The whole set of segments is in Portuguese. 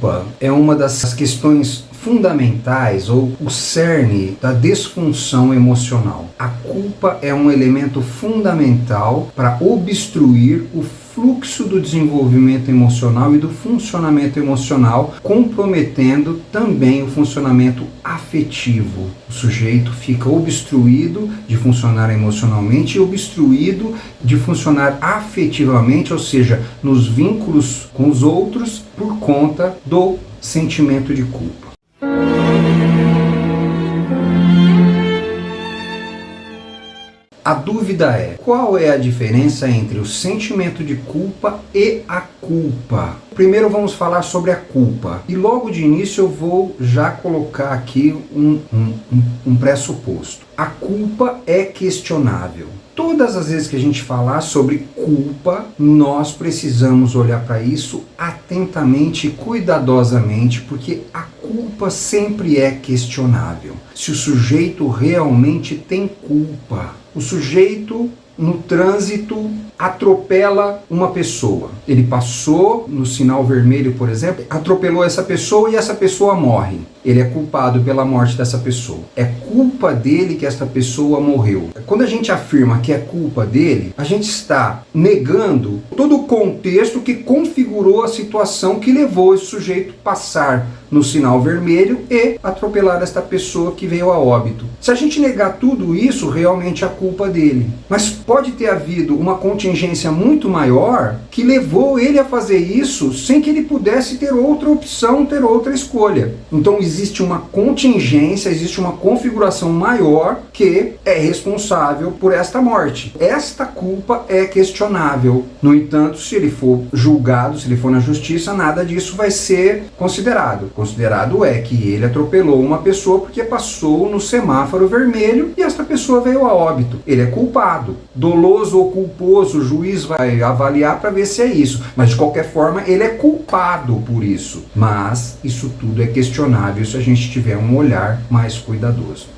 culpa é uma das questões fundamentais ou o cerne da disfunção emocional. A culpa é um elemento fundamental para obstruir o fluxo do desenvolvimento emocional e do funcionamento emocional, comprometendo também o funcionamento afetivo. O sujeito fica obstruído de funcionar emocionalmente e obstruído de funcionar afetivamente, ou seja, nos vínculos com os outros, por conta do sentimento de culpa. A dúvida é, qual é a diferença entre o sentimento de culpa e a culpa? Primeiro vamos falar sobre a culpa. E logo de início eu vou já colocar aqui um pressuposto. A culpa é questionável. Todas as vezes que a gente falar sobre culpa, nós precisamos olhar para isso atentamente e cuidadosamente, porque a culpa sempre é questionável. Se o sujeito realmente tem culpa, o sujeito no trânsito atropela uma pessoa. Ele passou no sinal vermelho, por exemplo, atropelou essa pessoa e essa pessoa morre. Ele é culpado pela morte dessa pessoa. É culpa dele que essa pessoa morreu. Quando a gente afirma que é culpa dele, a gente está negando todo o contexto que configurou a situação que levou esse sujeito a passar no sinal vermelho e atropelar esta pessoa que veio a óbito. Se a gente negar tudo isso, realmente é a culpa dele. Mas pode ter havido uma contingência muito maior que levou ele a fazer isso sem que ele pudesse ter outra opção, ter outra escolha. Então existe uma contingência, existe uma configuração maior que é responsável por esta morte. Esta culpa é questionável. No entanto, se ele for julgado, se ele for na justiça, nada disso vai ser considerado. Considerado é que ele atropelou uma pessoa porque passou no semáforo vermelho e esta pessoa veio a óbito. Ele é culpado. Doloso ou culposo, o juiz vai avaliar para ver se é isso. Mas de qualquer forma, ele é culpado por isso. Mas isso tudo é questionável se a gente tiver um olhar mais cuidadoso.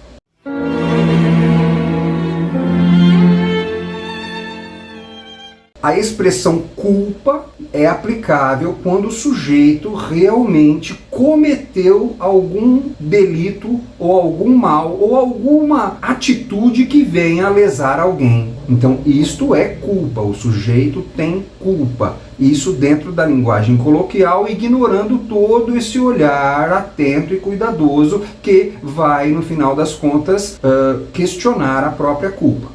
A expressão culpa é aplicável quando o sujeito realmente cometeu algum delito ou algum mal ou alguma atitude que venha a lesar alguém. Então isto é culpa, o sujeito tem culpa. Isso dentro da linguagem coloquial, ignorando todo esse olhar atento e cuidadoso que vai, no final das contas, questionar a própria culpa.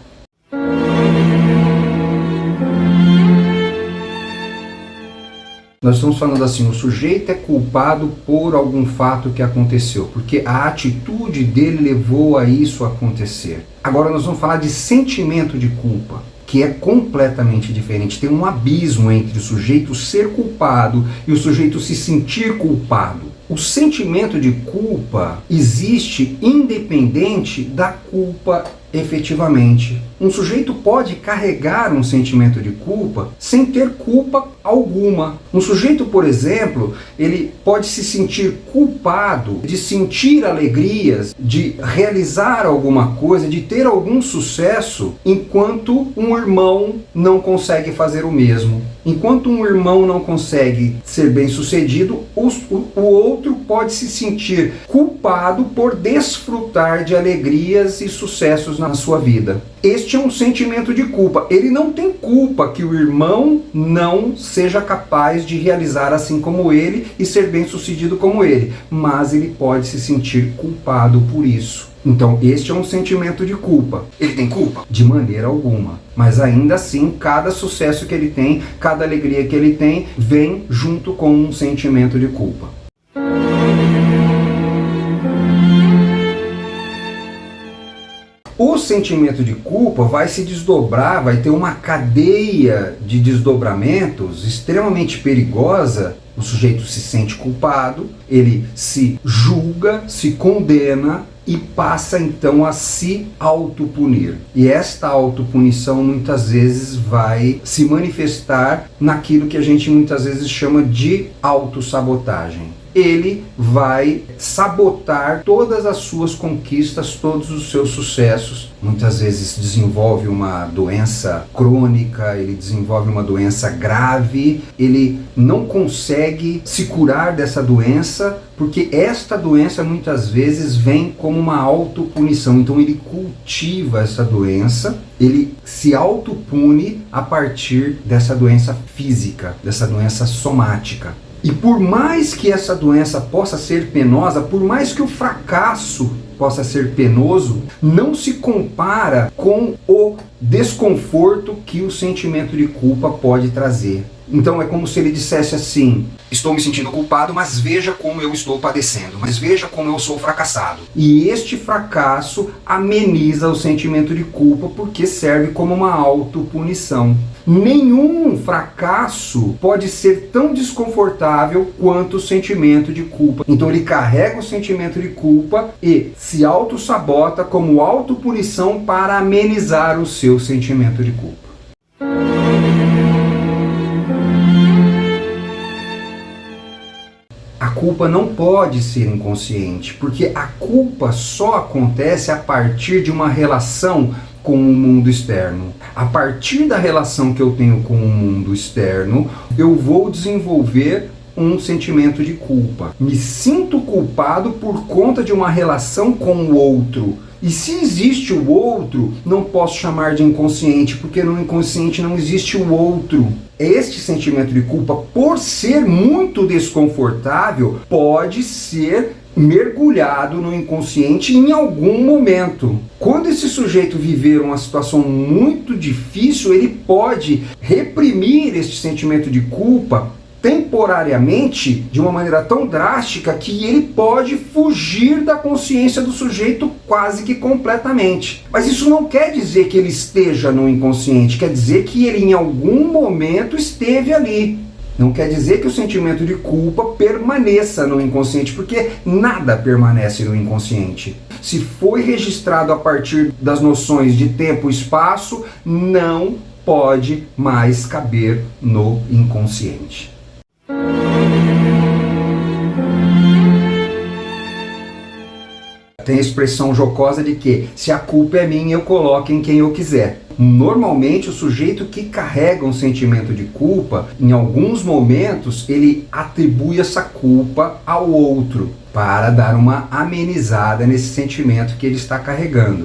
Nós estamos falando assim, o sujeito é culpado por algum fato que aconteceu, porque a atitude dele levou a isso acontecer. Agora nós vamos falar de sentimento de culpa, que é completamente diferente. Tem um abismo entre o sujeito ser culpado e o sujeito se sentir culpado. O sentimento de culpa existe independente da culpa efetivamente. Um sujeito pode carregar um sentimento de culpa sem ter culpa alguma. Um sujeito, por exemplo, ele pode se sentir culpado de sentir alegrias, de realizar alguma coisa, de ter algum sucesso, enquanto um irmão não consegue fazer o mesmo. Enquanto um irmão não consegue ser bem-sucedido, o outro pode se sentir culpado por desfrutar de alegrias e sucessos na sua vida. Este é um sentimento de culpa. Ele não tem culpa que o irmão não seja capaz de realizar assim como ele e ser bem-sucedido como ele, mas ele pode se sentir culpado por isso. Então, este é um sentimento de culpa. Ele tem culpa? De maneira alguma. Mas ainda assim, cada sucesso que ele tem, cada alegria que ele tem, vem junto com um sentimento de culpa. O sentimento de culpa vai se desdobrar, vai ter uma cadeia de desdobramentos extremamente perigosa. O sujeito se sente culpado, ele se julga, se condena e passa então a se autopunir. E esta autopunição muitas vezes vai se manifestar naquilo que a gente muitas vezes chama de autossabotagem. ele vai sabotar todas as suas conquistas, todos os seus sucessos. Muitas vezes desenvolve uma doença crônica, ele desenvolve uma doença grave, ele não consegue se curar dessa doença, porque esta doença muitas vezes vem como uma autopunição. Então ele cultiva essa doença, ele se autopune a partir dessa doença física, dessa doença somática. E por mais que essa doença possa ser penosa, por mais que o fracasso possa ser penoso, não se compara com o desconforto que o sentimento de culpa pode trazer. Então é como se ele dissesse assim: estou me sentindo culpado, mas veja como eu estou padecendo, mas veja como eu sou fracassado. E este fracasso ameniza o sentimento de culpa porque serve como uma autopunição. Nenhum fracasso pode ser tão desconfortável quanto o sentimento de culpa. Então ele carrega o sentimento de culpa e se auto-sabota como autopunição para amenizar o seu sentimento de culpa. A culpa não pode ser inconsciente, porque a culpa só acontece a partir de uma relação com o mundo externo. A partir da relação que eu tenho com o mundo externo, eu vou desenvolver um sentimento de culpa. Me sinto culpado por conta de uma relação com o outro. E se existe o outro, não posso chamar de inconsciente, porque no inconsciente não existe o outro. Este sentimento de culpa, por ser muito desconfortável, pode ser mergulhado no inconsciente em algum momento. Quando esse sujeito viver uma situação muito difícil, ele pode reprimir este sentimento de culpa temporariamente, de uma maneira tão drástica que ele pode fugir da consciência do sujeito quase que completamente. Mas isso não quer dizer que ele esteja no inconsciente, quer dizer que ele em algum momento esteve ali. Não quer dizer que o sentimento de culpa permaneça no inconsciente, porque nada permanece no inconsciente. Se foi registrado a partir das noções de tempo e espaço, não pode mais caber no inconsciente. Tem a expressão jocosa de que se a culpa é minha, eu coloco em quem eu quiser. Normalmente o sujeito que carrega um sentimento de culpa, em alguns momentos ele atribui essa culpa ao outro para dar uma amenizada nesse sentimento que ele está carregando.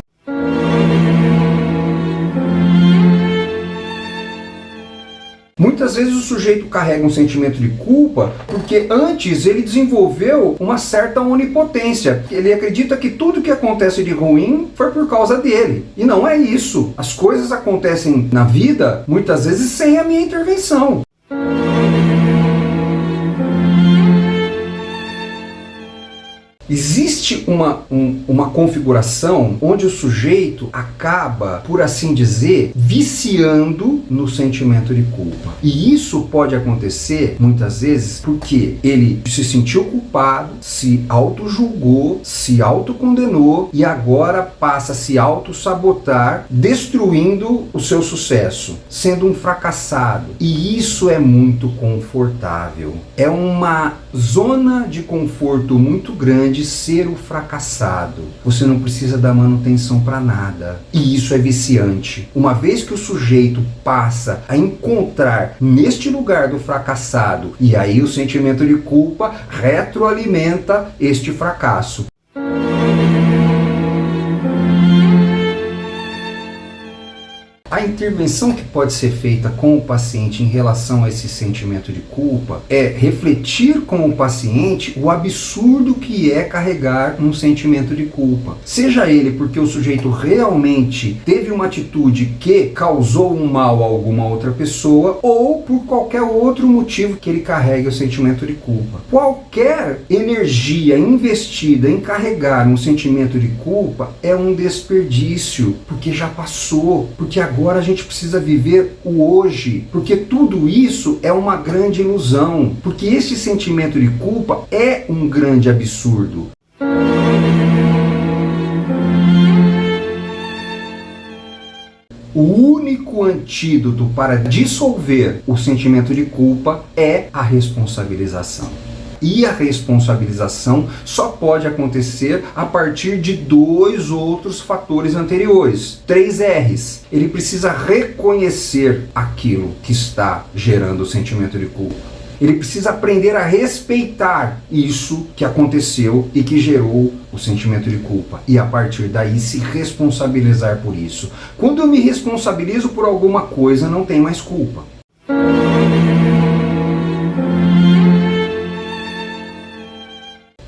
Muitas vezes o sujeito carrega um sentimento de culpa porque antes ele desenvolveu uma certa onipotência. Ele acredita que tudo que acontece de ruim foi por causa dele. E não é isso. As coisas acontecem na vida muitas vezes sem a minha intervenção. Existe uma configuração onde o sujeito acaba, por assim dizer, viciando no sentimento de culpa. E isso pode acontecer muitas vezes porque ele se sentiu culpado, se auto-julgou, se auto-condenou e agora passa a se auto-sabotar, destruindo o seu sucesso, sendo um fracassado. E isso é muito confortável. É uma zona de conforto muito grande ser o fracassado. Você não precisa dar manutenção para nada. E isso é viciante. Uma vez que o sujeito passa a encontrar neste lugar do fracassado, e aí o sentimento de culpa retroalimenta este fracasso. A intervenção que pode ser feita com o paciente em relação a esse sentimento de culpa é refletir com o paciente o absurdo que é carregar um sentimento de culpa. Seja ele porque o sujeito realmente teve uma atitude que causou um mal a alguma outra pessoa ou por qualquer outro motivo que ele carregue o sentimento de culpa. Qualquer energia investida em carregar um sentimento de culpa é um desperdício, porque já passou, porque agora a gente precisa viver o hoje, porque tudo isso é uma grande ilusão, porque esse sentimento de culpa é um grande absurdo. O único antídoto para dissolver o sentimento de culpa é a responsabilização. E a responsabilização só pode acontecer a partir de 2 outros fatores anteriores. 3 R's. Ele precisa reconhecer aquilo que está gerando o sentimento de culpa. Ele precisa aprender a respeitar isso que aconteceu e que gerou o sentimento de culpa. E a partir daí se responsabilizar por isso. Quando eu me responsabilizo por alguma coisa, não tem mais culpa.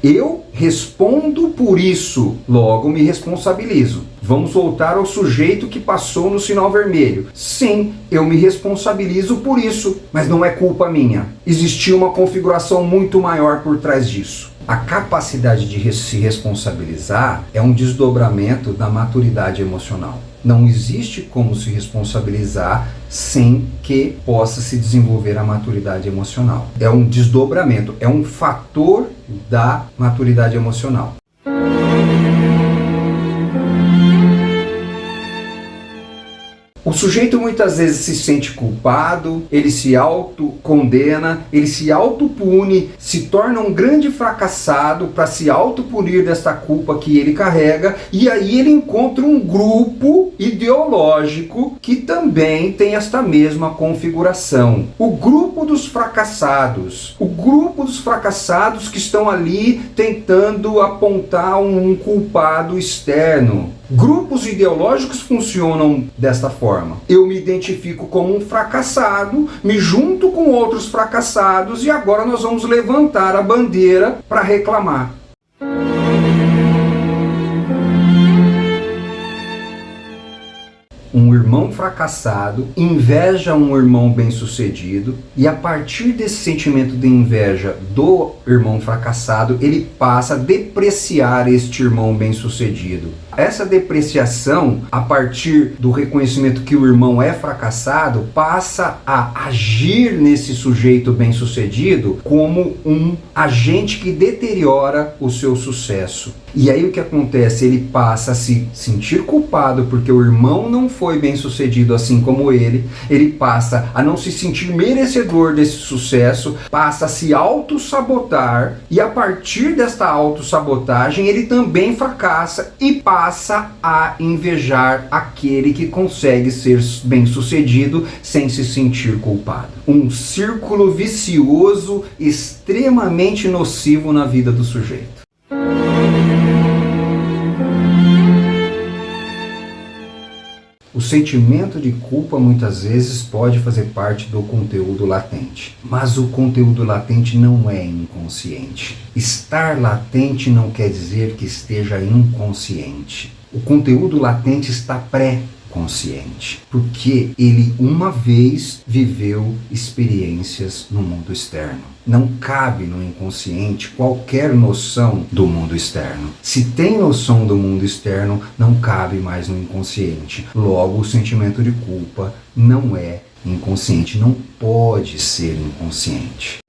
Eu respondo por isso, logo me responsabilizo. Vamos voltar ao sujeito que passou no sinal vermelho. Sim, eu me responsabilizo por isso, mas não é culpa minha. Existia uma configuração muito maior por trás disso. A capacidade de se responsabilizar é um desdobramento da maturidade emocional. Não existe como se responsabilizar sem que possa se desenvolver a maturidade emocional. É um desdobramento, é um fator da maturidade emocional. O sujeito muitas vezes se sente culpado, ele se autocondena, ele se autopune, se torna um grande fracassado para se autopunir desta culpa que ele carrega, e aí ele encontra um grupo ideológico que também tem esta mesma configuração. O grupo dos fracassados. O grupo dos fracassados que estão ali tentando apontar um culpado externo. Grupos ideológicos funcionam desta forma. Eu me identifico como um fracassado, me junto com outros fracassados e agora nós vamos levantar a bandeira para reclamar. Um irmão fracassado inveja um irmão bem-sucedido e a partir desse sentimento de inveja do irmão fracassado, ele passa a depreciar este irmão bem-sucedido. Essa depreciação, a partir do reconhecimento que o irmão é fracassado, passa a agir nesse sujeito bem-sucedido como um agente que deteriora o seu sucesso. E aí o que acontece? Ele passa a se sentir culpado porque o irmão não foi bem-sucedido assim como ele passa a não se sentir merecedor desse sucesso, passa a se auto-sabotar e a partir desta auto-sabotagem ele também fracassa e passa a invejar aquele que consegue ser bem-sucedido sem se sentir culpado. Um círculo vicioso extremamente nocivo na vida do sujeito. O sentimento de culpa muitas vezes pode fazer parte do conteúdo latente, mas o conteúdo latente não é inconsciente. Estar latente não quer dizer que esteja inconsciente. O conteúdo latente está pré-consciente, porque ele uma vez viveu experiências no mundo externo. Não cabe no inconsciente qualquer noção do mundo externo. Se tem noção do mundo externo, não cabe mais no inconsciente. Logo, o sentimento de culpa não é inconsciente, não pode ser inconsciente.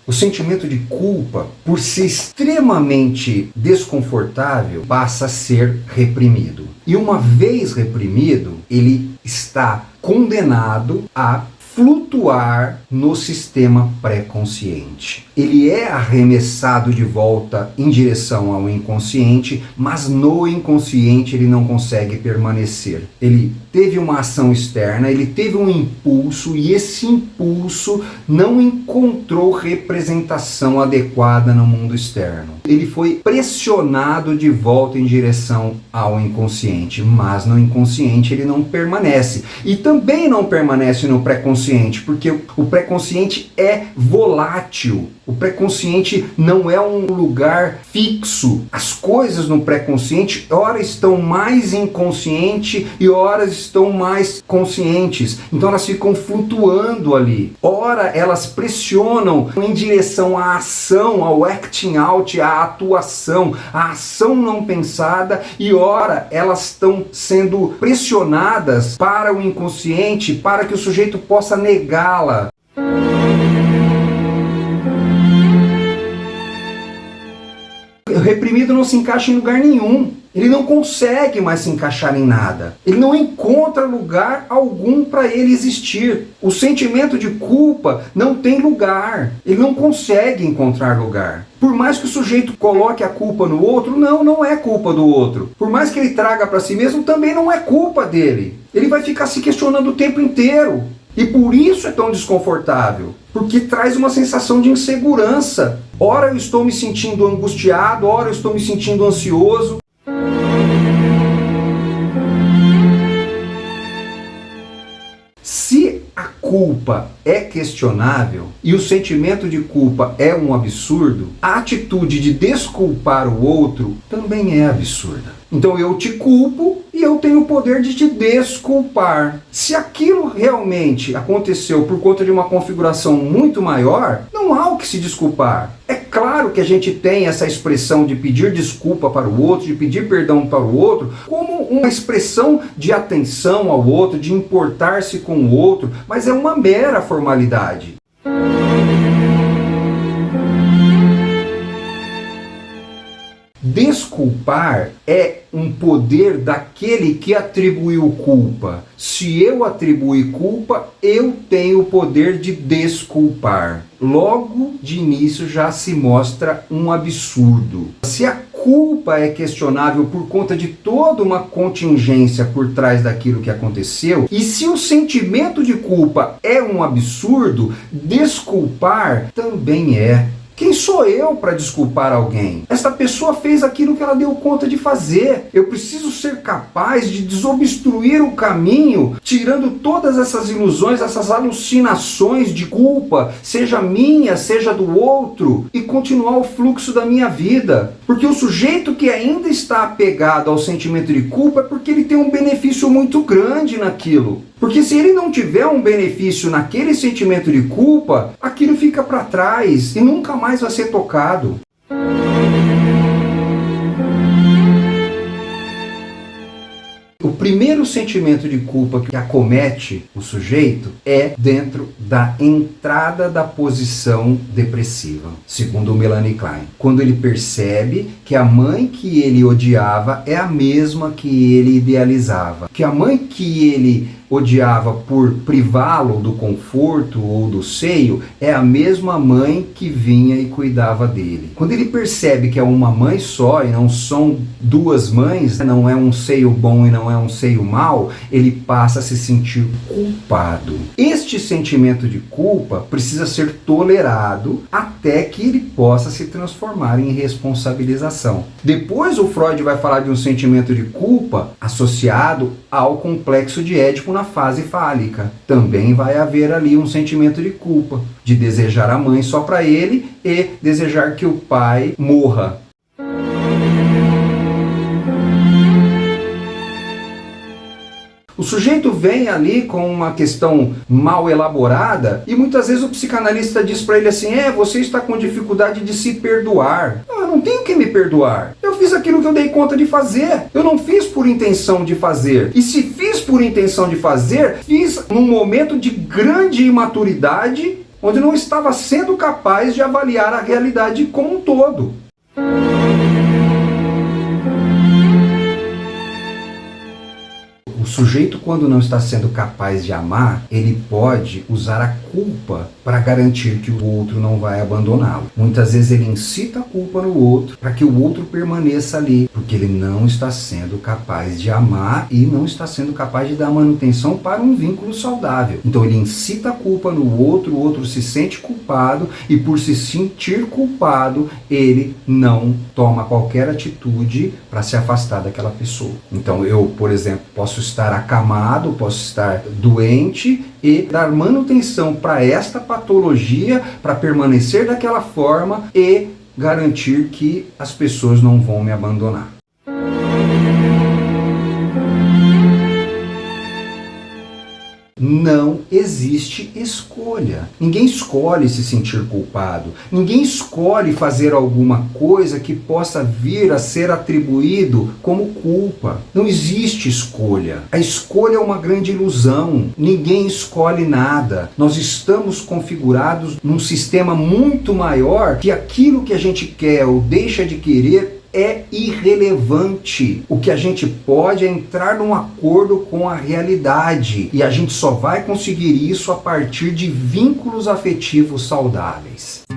O sentimento de culpa, por ser extremamente desconfortável, passa a ser reprimido. E uma vez reprimido, ele está condenado a flutuar no sistema pré-consciente. Ele é arremessado de volta em direção ao inconsciente, mas no inconsciente ele não consegue permanecer. Ele teve uma ação externa, ele teve um impulso e esse impulso não encontrou representação adequada no mundo externo. Ele foi pressionado de volta em direção ao inconsciente, mas no inconsciente ele não permanece. E também não permanece no pré-consciente, porque o pré-consciente é volátil. O pré-consciente não é um lugar fixo. As coisas no pré-consciente, ora estão mais inconsciente e ora estão mais conscientes. Então elas ficam flutuando ali. Ora elas pressionam em direção à ação, ao acting out, à atuação, à ação não pensada, e ora elas estão sendo pressionadas para o inconsciente para que o sujeito possa negá-la. O reprimido não se encaixa em lugar nenhum. Ele não consegue mais se encaixar em nada. Ele não encontra lugar algum para ele existir. O sentimento de culpa não tem lugar. Ele não consegue encontrar lugar. Por mais que o sujeito coloque a culpa no outro, não é culpa do outro. Por mais que ele traga para si mesmo, também não é culpa dele. Ele vai ficar se questionando o tempo inteiro. E por isso é tão desconfortável. Porque traz uma sensação de insegurança. Ora eu estou me sentindo angustiado, ora eu estou me sentindo ansioso. Se a culpa é questionável e o sentimento de culpa é um absurdo, a atitude de desculpar o outro também é absurda. Então eu te culpo e eu tenho o poder de te desculpar. Se aquilo realmente aconteceu por conta de uma configuração muito maior, não há o que se desculpar. É claro que a gente tem essa expressão de pedir desculpa para o outro, de pedir perdão para o outro, como uma expressão de atenção ao outro, de importar-se com o outro, mas é uma mera formalidade. Desculpar é um poder daquele que atribuiu culpa. Se eu atribuir culpa, eu tenho o poder de desculpar. Logo de início já se mostra um absurdo. Se a culpa é questionável por conta de toda uma contingência por trás daquilo que aconteceu, e se o sentimento de culpa é um absurdo, desculpar também é. Quem sou eu para desculpar alguém? Esta pessoa fez aquilo que ela deu conta de fazer. Eu preciso ser capaz de desobstruir o caminho, tirando todas essas ilusões, essas alucinações de culpa, seja minha, seja do outro, e continuar o fluxo da minha vida. Porque o sujeito que ainda está apegado ao sentimento de culpa é porque ele tem um benefício muito grande naquilo. Porque se ele não tiver um benefício naquele sentimento de culpa, aquilo fica para trás e nunca mais vai ser tocado. O primeiro sentimento de culpa que acomete o sujeito é dentro da entrada da posição depressiva, segundo o Melanie Klein. Quando ele percebe que a mãe que ele odiava é a mesma que ele idealizava, que a mãe que ele odiava por privá-lo do conforto ou do seio é a mesma mãe que vinha e cuidava dele. Quando ele percebe que é uma mãe só e não são duas mães, não é um seio bom e não é um seio mau, ele passa a se sentir culpado. Este sentimento de culpa precisa ser tolerado até que ele possa se transformar em responsabilização. Depois o Freud vai falar de um sentimento de culpa associado ao complexo de Édipo na fase fálica. Também vai haver ali um sentimento de culpa, de desejar a mãe só para ele e desejar que o pai morra. O sujeito vem ali com uma questão mal elaborada e muitas vezes o psicanalista diz para ele assim: você está com dificuldade de se perdoar. Não, eu não tenho que me perdoar. Eu fiz aquilo que eu dei conta de fazer. Eu não fiz por intenção de fazer. E se fiz por intenção de fazer, fiz num momento de grande imaturidade, onde não estava sendo capaz de avaliar a realidade como um todo. O sujeito, quando não está sendo capaz de amar, ele pode usar a culpa para garantir que o outro não vai abandoná-lo. Muitas vezes ele incita a culpa no outro para que o outro permaneça ali, porque ele não está sendo capaz de amar e não está sendo capaz de dar manutenção para um vínculo saudável. Então ele incita a culpa no outro, o outro se sente culpado e por se sentir culpado, ele não toma qualquer atitude para se afastar daquela pessoa. Então eu, por exemplo, posso estar acamado, posso estar doente e dar manutenção para esta patologia, para permanecer daquela forma e garantir que as pessoas não vão me abandonar. Não existe escolha. Ninguém escolhe se sentir culpado. Ninguém escolhe fazer alguma coisa que possa vir a ser atribuído como culpa. Não existe escolha. A escolha é uma grande ilusão. Ninguém escolhe nada. Nós estamos configurados num sistema muito maior que aquilo que a gente quer ou deixa de querer é irrelevante. O que a gente pode é entrar num acordo com a realidade, e a gente só vai conseguir isso a partir de vínculos afetivos saudáveis.